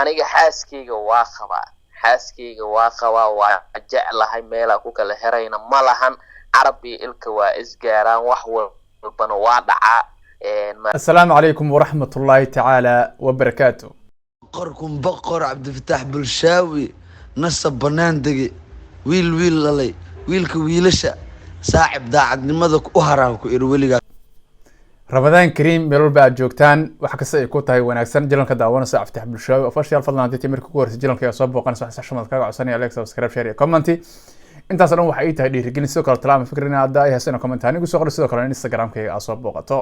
aniga xaaskeyga waa qabaa waa jeclahay meela ku kala herayna ma lahan carabi ilka waa isgaaraan wax walbana waa dhacaa. السلام عليكم ورحمة الله تعالى وبركاته. قركم بقر عبد الفتاح بلشاوي نصب بناندقي ويل للي ويلك ويلشا صاحب داعد نمذك أهراكو إرويلي. رمضان كريم ميلول بعد جوكتان وحكسي كوتاي وناكسن جلن كداوانا صاحب فتاح بلشاوي وفاشيال فضلنا انتي تمر كورس جلن كيا صوب وقنا صح شمال كاغا عساني عليك سبسكرايب شير كومنتي انت اصلا waxa ay tahay dhiirigelin sidoo kale talaama fikrina aad ay haysana comment anigu soo qor sidoo kale Instagram kayga soo booqato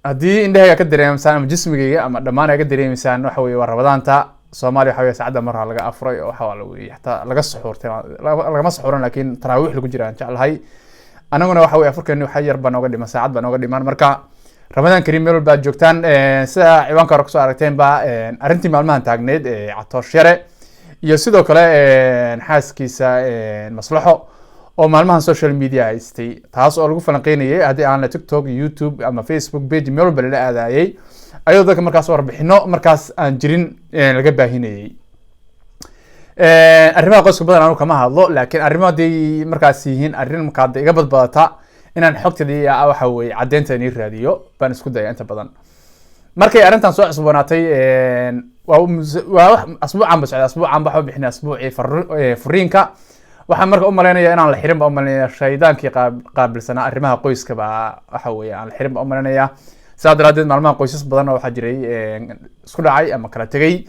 haddii indhaha ka dareemaysan ama jismigayga ama dhammaan ay ka dareemaysan waxa weeye waa Ramadaanta Soomaaliya waxa weeye saacada mar laga afray oo waxa la weeye xataa laga suxuurtay lagama suxuuran laakiin taraawiix lagu jiraan jeclahay anaguna waxa weeye afurkeeni waxa yar baan uga dhiman saacad baan uga dhiman marka Ramadan Kariim meel baad joogtaan sida ciwaanka hore ku soo aragteen ba arintii maalmahan taagneed Catoosh Yare iyo sidoo kale xaaskiisa Maslaxo oo maalmahan social media haystay taas oo lagu falanqeynayay hadii aan TikTok, YouTube ama Facebook page meel walba la aadayay ayuu dadka markaas warbixino markaas aan jirin laga baahinayay arrimaha qoyska badan aanu kama hadlo laakiin arrimahaadii markaas yihiin arrin markaad iga badbadata inaan xogtadii waxa weeye cadeynta inii raadiyo baan isku dayay inta badan markay arrintan soo cusboonaatay waa asbuucan waxa bixinay asbuucii furiinka waxaan marka u maleynayaa inaan la xirin ba u maleynayaa shaydaankii qaabilsanaa arrimaha qoyska ba waxa weeye aan la xirin ba u maleynayaa sidaas daraadeed maalmaha qoysas badan oo waxa jiray isku dhacay ama kala tegay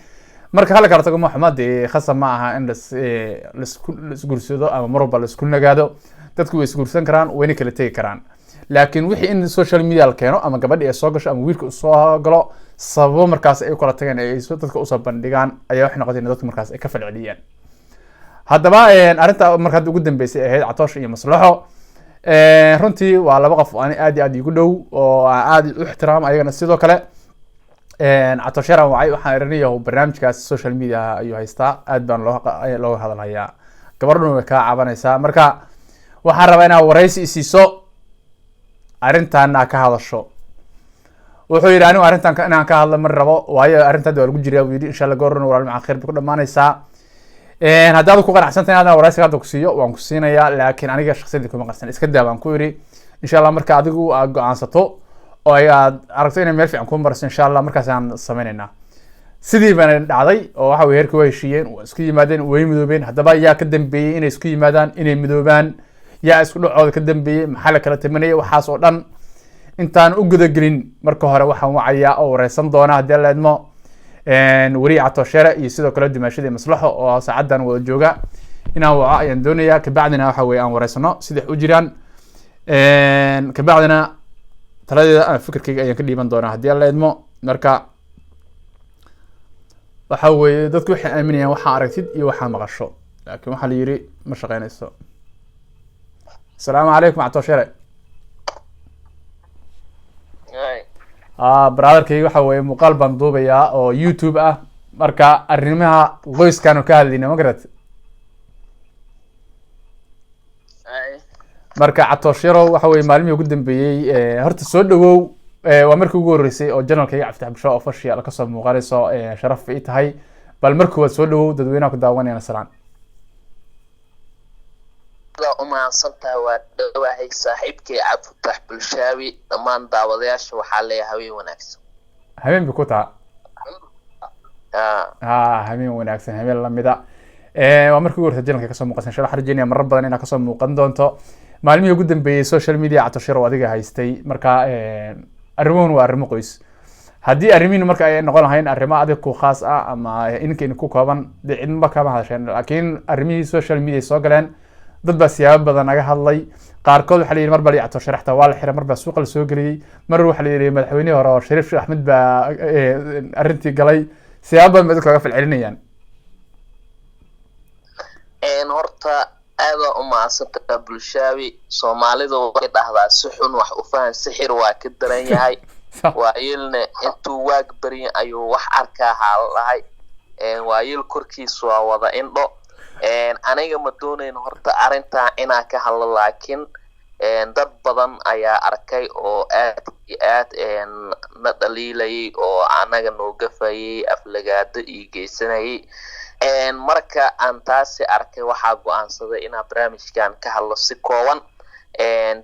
marka hal kala tago ma xumaadii khasab ma aha in la isguursado ama marba la isku nagaado dadku way isguursan karaan wayna kala tegi karaan laakiin wixii in social media la keeno ama gabadhii ay soo gasho ama wiilka soo galo sababo markaas ay kala tageen ay dadka u soo bandhigaan ayaa wax noqotay in dadku markaas ay ka falceliyaan haddaba arinta marka ugu dambeysay ahayd Catoosh iyo Maslaxo runtii waa laba qof aan aad ugu dhow oo aad u ixtiraam ayagana sidoo kale Catoosh Yare waxaan irinayaa barnaamijkaas social media ayuu haystaa aad baan looga hadalhayaa gabadhuna way ka cabanaysaa marka waxaan rabaa inaan wareysi isiiso arrintan ka hadasho wuxuu yiri anigu arrintan inaan ka hadlo mar rabo waayo arrintan waa lagu jiraa wiil insha Allah goorna walaal ma khayr ku dhamaanaysaa haddaad ku qanacsantahay inaad wareysiga ku siiyo waan ku siinayaa laakiin aniga shakhsiyan kuma qanacsan iska daa baan ku yiri insha Allah marka adigu aad go'aansato oo aad aragto inay meel fiican ku marayso insha Allah markaas aan sameeynaa sidii baan dhacday oo waxa weeye heerka way heshiiyeen oo isku yimaadeen way midoobeen haddaba yaa ka dambeeyay inay isku yimaadaan inay midoobaan yaa isku dhacooda ka dambeeyay maxaa la kala tamanayay waxaas oo dhan intaan u gudagelin marka hore waxaan wacayaa oo wareysan doona haddii la idmo wariye Catoosh Yare iyo sidoo kale dimaashadii Maslaxo oo saacadan wada jooga inaan waco ayaan doonayaa ka bacdina waxa weeye aan wareysano sida u jiraan ka bacdina taladeeda aan fikirkayga ayaan ka dhiiban doonaa haddii la idmo marka waxa weeye dadku waxay aaminayaan waxa aragtid iyo waxa maqasho laakiin waxa la yiri ma shaqeynayso السلام عليكم Catoosh Yare brotherkayga waxa weeye muuqaal baan duubayaa oo YouTube ah marka arrimaha qoyskan ka hadlayna ma garad marka Catoosh Yare waxa weeye maalmihii ugu dambeeyay horta soo dhawow waa markii ugu horeysay oo channelkayga Fataax Bulsho official ka soo muuqanayso sharaf ay tahay bal markii waa soo dhawow dadweynaha ku daawanayna salaan uma santa waa dhawahay saaxiibkay Fataax Bulshaawi dhamaan daawadayaasha waxa leeyahay wanaagsan habeen ku taa habeen wanaagsan habeen lamida waa markii ugu horeysay channelka ka soo muuqan sharax rajayna mar badan inaa ka soo muuqan doonto maalmihii ugu dambeeyay social media Catoosh Yare adiga haystay marka arrimuhu waa arrimo qoys haddii arrimihiin marka ay noqon lahayn arrimo adig ku khaas ah ama inkeen ku kooban cidba kama hadasheen laakiin arrimihii social media soo galeen dad baa siyaabo badan naga hadlay qaarkood waxa la yiri mar bal Catoosh Yare waa la xiray mar baa suuqa la soo galiyay mar waxa la yiri madaxweynaha hore oo Shariif Sheekh Axmed baa arrintii galay siyaabo badan dadka kaga falcelinayaan horta aad u maasanta Bulshaawi Soomaalidu way dhahdaa si xun wax u faham sixir waa ka daran yahay waayilna intuu waag bariin ayuu wax arkaa halahay waayil korkiisu waa wada indho aniga ma doonayn horta arinta inaa ka hadlo laakiin dad badan ayaa arkay oo aad iyo aad na dhaliilayay oo anaga noo gafayay aflagaado iyo geysanayay marka aan taasi arkay waxaa go'aansaday inaan barnaamijkan ka hadlo si kooban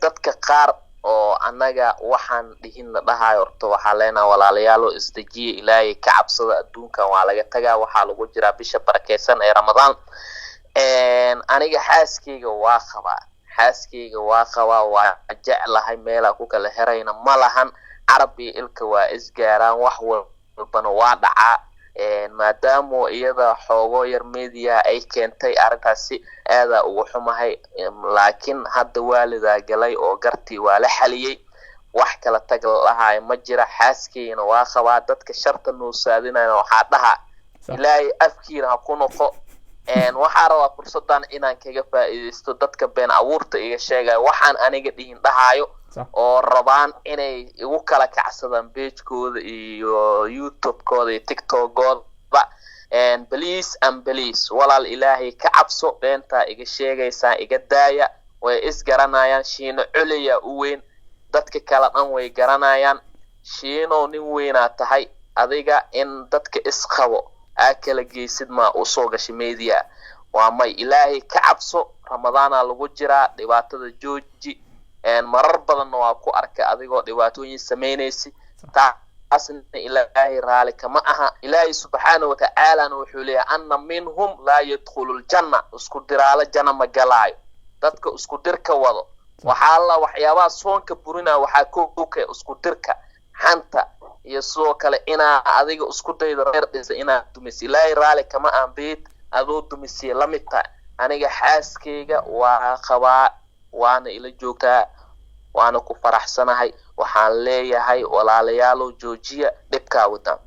dadka qaar oo anaga waxaan dhihin dhahayo horta waxaa leenahay walaalayaal oo isdejiye ilaahay ka cabsada adduunkan waa laga tagaa waxaa lagu jiraa bisha barakeysan ee ramadaan aniga xaaskeyga waa qabaa waa jeclahay meelaa ku kala herayna ma lahan carabi ilka waa isgaaraan wax walbana waa dhacaa maadaama iyada xoogo yar media ay keentay arrintaasi aada ugu xumahay laakiin hadda waalidaa galay oo gartii waa la xaliyay wax kala tag lahaay ma jira xaaskeyna waa qabaa dadka sharta nuusaadinayna waxaa dhaha ilaahay afkiina ha ku noqo waxaa rabaa fursadan inaan kaga faa'iideysto dadka been abuurta iga sheegaya waxaan aniga dhihin dhahayo oo rabaan inay igu kala kacsadaan page-kooda iyo YouTube-kooda iyo TikTok-kooda please walaal ilaahay ka cabso beentaa iga sheegaysaa iga daaya way isgaranayaan shiino culiya u weyn dadka kala dhan way garanayaan shiino nin weynaa tahay adiga in dadka isqabo aa kala geysid ma u soo gashay media waa may ilaahay ka cabso ramadaana lagu jiraa dhibaatada jooji marar badan waa ku arkay adigoo dhibaatooyin sameynaysi taasna ilaahay raali kama aha ilaahay subxaanahu wa ta'aala wuxuu leeyahay anna minhum laa yadkhulul janna isku diraala janna ma galaayo dadka isku dirka wado waxaa la waxyaabaha soonka burina waxaa kookay isku dirka xanta iyo sidoo kale inaa adiga isku daydo reer dhisa inaa dumisay ilaahay raali kama aan beed adoo dumisay la mid tahay aniga xaaskeyga waa qabaa waana ila joogtaa waana ku faraxsanahay waxaan leeyahay walaalayaalow joojiya dhibkaa wadaan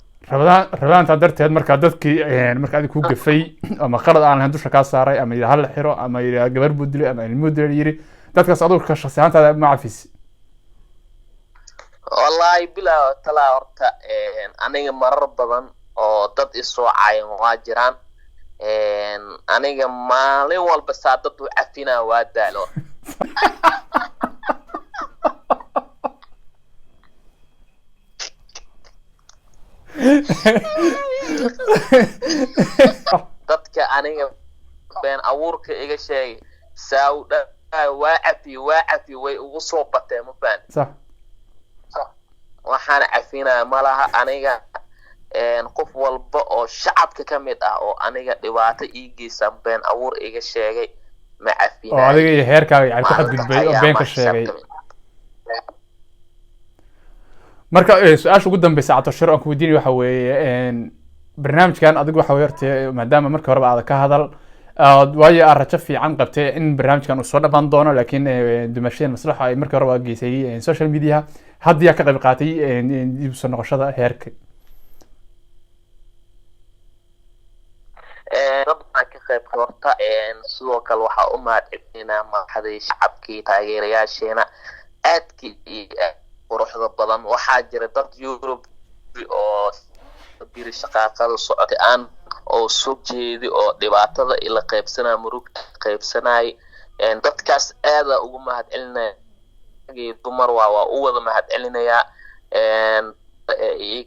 rabadaanta darteed markaa dadkii marka adiga ku gafay ama qalad aan lahayn dusha kaa saaray ama yidhi hal xiro ama yidhi gabar buu dilay ama ilmuu dilay yidhi dadkaas adugu shakhsi ahaantaada ma cafis wallahi bilaa talaa horta aniga marar badan oo dad isoo caayan waa jiraan aniga maalin walba saa dad u cafinaa waa daalo dadka aniga been abuurka iga sheegay saawda waa cafi way ugu soo bateen ma faan صح waxaan cafinaa malaha aniga qof walba oo shacabka ka mid ah oo aniga dhibaato ii geysan been abuur iga sheegay ma cafinaa oo adiga iyo heerkaaga ay ku xadgudbay oo been ka sheegay marka su'aasha ugu dambaysa Cabdi Shiro aan ku weydiinay waxa weeye barnaamijkan adigu waxa weertay maadaama markii hore aad ka hadal waayo arajo fiican qabtay in barnaamijkan uu soo dhamaan doono laakiin dumasheen maslaxa ay markii hore waa geysay social media hadda ka qayb qaatay dib soo noqoshada heerka rabna ka qayb qaata sidoo kale waxa u mahadcelinaa madaxda shacabkii taageerayaasheena aadkii quruxda badan waxaa jira dad Europe oo bir shaqaaqada socotay aan oo soo jeedi oo dhibaatada ila qaybsanaa murugta qaybsanay dadkaas aad ugu mahadcelinaa dumar waa u wada mahadcelinaya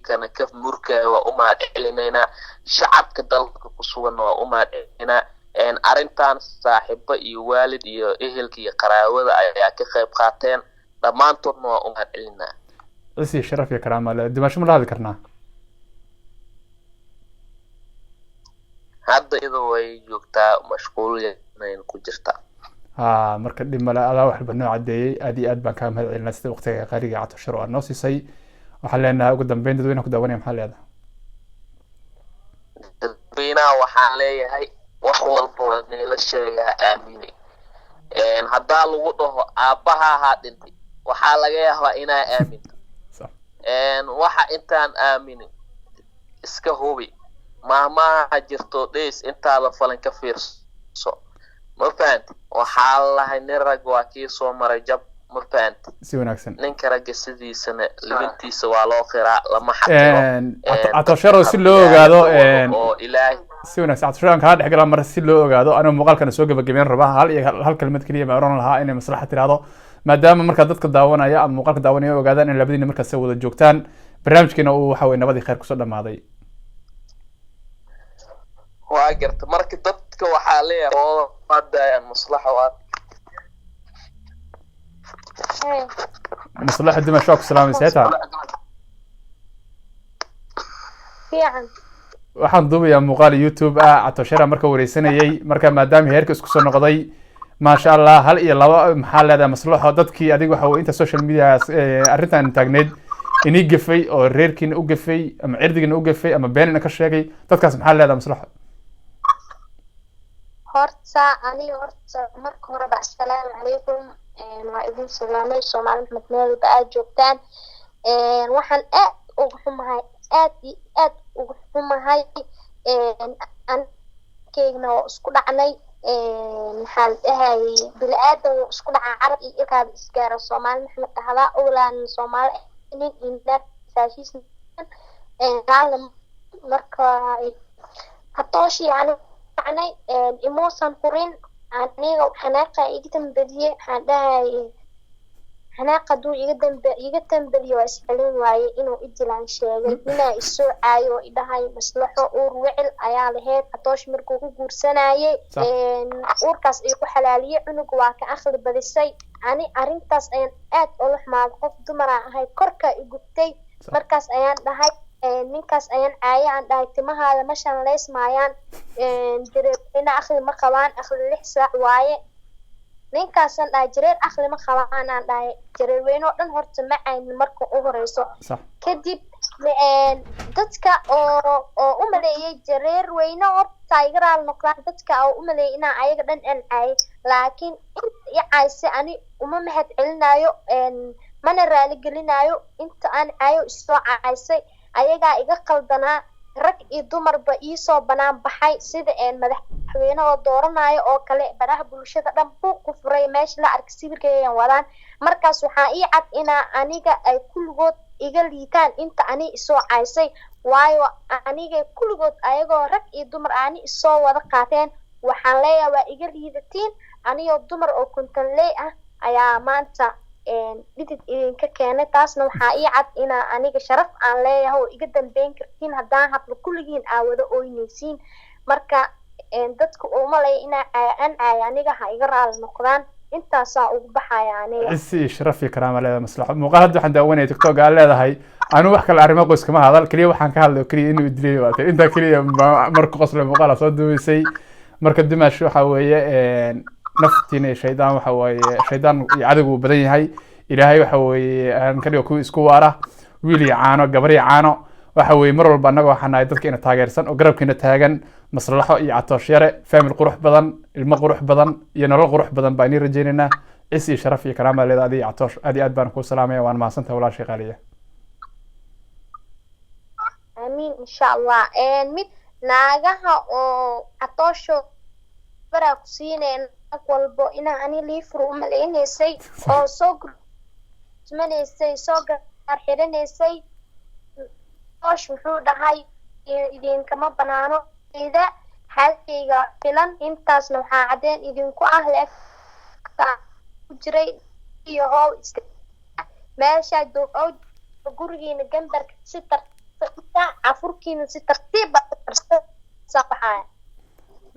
kana ka murka waa u mahadcelinayna shacabka dalka ku sugan waa u mahadcelinaa arintan saaxiibo iyo waalid iyo ehelka iyo qaraabada ayaa ka qayb qaateen dhamaantoodna waa u mahadcelinaa cisi sharaf iyo karaama la dimasho ma la hadli karnaa hadda iyadoo way joogtaa mashquulinayn ku jirta marka dhimala adaa wax badnoo cadeeyay aad iyo aad baan kaa mahadcelinaa sida waqtiga qaaliga Cabdi Shiro aad noo siisay waxaan leenahay ugu dambeyn dadweynaha ku daawanaya maxaa leedahay dadweynaha waxaan leeyahay wax walba waa la sheegaa aamini haddaa lagu dhaho aabbaha ha dhintay waxaa laga yaabaa inaa aaminto waxa intaan aaminin iska hubi maamaha jirto dhees intaada falan ka fiirso ma fahanti waxaa lahay nin rag waa kii soo maray jab ma fahanti si wanaagsan ninka ragga sidiisana libintiisa waa loo qiraa lama xaqiro Cabdi Shiro si loo ogaado oo ilaahay si wanaagsan Cabdi Shiro ka dhexgala mar si loo ogaado anigu muuqaalkan soo gabagabeyn rabaa hal kalmad kaliya ma oran lahaa inay maslaxa tiraado maadaama markaa dadka daawanaya ama muuqaalka daawanaya ogaadaan in labadiina markaas wada joogtaan barnaamijkiina uu waxa weye nabadii khayr kusoo dhamaaday waa garta marka dadka waxaa leeyahay oo hadda maslaxa waa maslaxa dimasho ku salaamaysaa fiican waxaan duubayaa muuqaal YouTube Catoshera marka wareysanayay marka maadaama heerka isku soo noqday ma sha Allah hal iyo laba maxaa leedahay maslaxo dadkii adiga waxa weey inta social media arrintan taagneed inii gafay oo reerkiina u gafay ama cirdigiina u gafay ama beenina ka sheegay dadkaas maxaa leedahay maslaxo horta marka hore assalaamu calaykum waa idin salaamay Soomaali maxmed baa joogtaan waxaan aad ugu xumahay aad ugu xumahay aan keegna isku dhacnay maxaa dhahay bilaadan isku dhaca carab iyo ilkaada isgaara Soomaali maxmed ahla oolaan Soomaali inna saashiis marka hatooshi yani emotion kurin aniga xanaaqa iga dambeeyay hadhay xanaaqa duu iga dambeeyay waa isxalin waaye inuu idilaan sheegay inaa isoo caayo idahay maslaxo uur wicil ayaa lahayd hatoosh markuu ku guursanayay uurkaas ay ku xalaaliyay cunug waa ka akhli badisay ani arintaas ayaan aad u xumaad qof dumar ah ahay korka igubtay markaas ayaan dhahay ninkaas ayaan caayaan dhahay timahaada ma shanleysmayaan jireerina akhli ma qabaan akhli 6 saac waaye ninkaasan dhahay jireer akhli ma qabaan aan dhahay jireer weyn oo dhan horta ma ayn marka u horeyso kadib dadka oo u maleeyay jireer weyn oo taageeraal noqdaan dadka oo u maleeyay inaa ayaga dhan aan caay laakiin inta caayse ani uma mahad celinayo mana raali gelinayo inta aan caayo isoo caaysay ayaga iga qaldanaa rag iyo dumarba ii soo banaan baxay sida madaxweyne oo dooranayo oo kale baraha bulshada dhan ku furay meesha la ark sawirkeeyan wadaan markaas waxaa ii cad inaa aniga ay kulligood iga liitaan inta ani isoo caaysay waayo aniga kulligood ayagoo rag iyo dumar ani isoo wada qaateen waxaan leeyahay waa iga liidatiin aniyoo dumar oo kuntanley ah ayaa maanta dhidid idinka keenay taasna waxaa ii cad inaa aniga sharaf aan leeyahay oo iga dambeyn kartiin haddaan hadlo kulligiin aa wada ooynaysiin marka dadka uma leeya inaa aan caaya aniga ha iga raali noqdaan intaasaa ugu baxaya aniga cisi sharaf iyo karaama leedahay maslaxo muuqaal hadda waxaan daawanaya TikTok aan leedahay anu wax kale arrimo qoys kama hadal kaliya waxaan ka hadlayo kaliya inuu dilay waatay inta kaliya marka qosle muuqaal soo duubaysay marka dimash waxa weeye naftiina shaydaan waxa weeye shaydaan iyo cadawgu badan yahay ilaahay waxa weeye aan ka dhigo kuwa isku waara wiil iyo caano gabar iyo caano waxa weeye mar walba anaga waxaan nahay dadka ina taageersan oo garabkiina taagan maslaxo iyo Catoosh yare family qurux badan ilmo qurux badan iyo nolol qurux badan baan idin rajaynaynaa cisi sharaf iyo karaama leedahay Catoosh aad baan ku salaamaya waan mahadsantahay walaashay qaaliya amiin insha Allah mid naagaha oo Catoosho bara ku siineen walbo ina ani liifru uma leenaysay oo soo gurmaneysay soo gaar xiranaysay Catoosh wuxuu dhahay idin kama banaano ida halkayga filan intaasna waxaa cadeen idinku ah leefta ku jiray iyo hoow meesha gurigiina gambarka si tartiib afurkiina si tartiib saxaya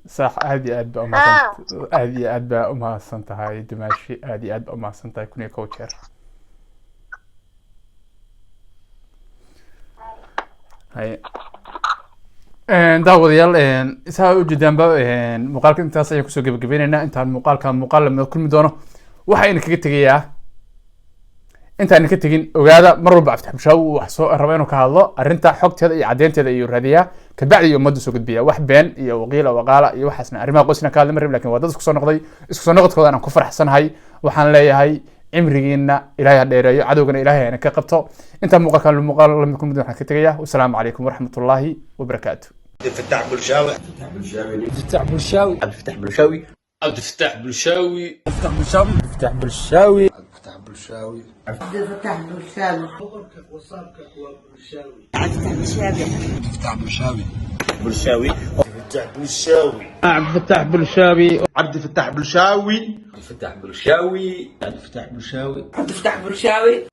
صح هذه أدب أما هذه أدب أما سنتها هاي دمشق هذه أدب أما سنتها كوني كوتشر هاي داوديال إسها جدا مقالك أنت أصلا كسوق بجبيننا أنت المقال كان مقال لما كل مدونه وحي إنك كتجيا أنت إنك تجين وهذا مرة بعفتح بشو وحصو الربينو كهالله أرنتا حقت هذا عدين تذا يورهديها كبعد يوم مدة سوق بيا واحد بين يوقيل وقالة يوحسنا أريما قوسنا كهذا مرة لكن وده سكسون نقضي سكسون نقض كذا أنا كفر حسن هاي وحن لي هاي عمرينا إلهي الديرة عدونا إلهي أنا كقبته أنت مقال كان المقال لما يكون بدون كتجيا والسلام عليكم ورحمة الله وبركاته. عبد الفتاح بلشاوي عبد الفتاح بلشاوي عبد الفتاح بلشاوي عبد الفتاح بلشاوي عبد الفتاح بلشاوي عبد الفتاح بلشاوي عبد الفتاح بلشاوي عبد الفتاح بلشاوي عبد الفتاح بلشاوي بلشاوي الفتاح بلشاوي عبد الفتاح بلشاوي عبد الفتاح بلشاوي عبد الفتاح بلشاوي عبد الفتاح بلشاوي عبد الفتاح بلشاوي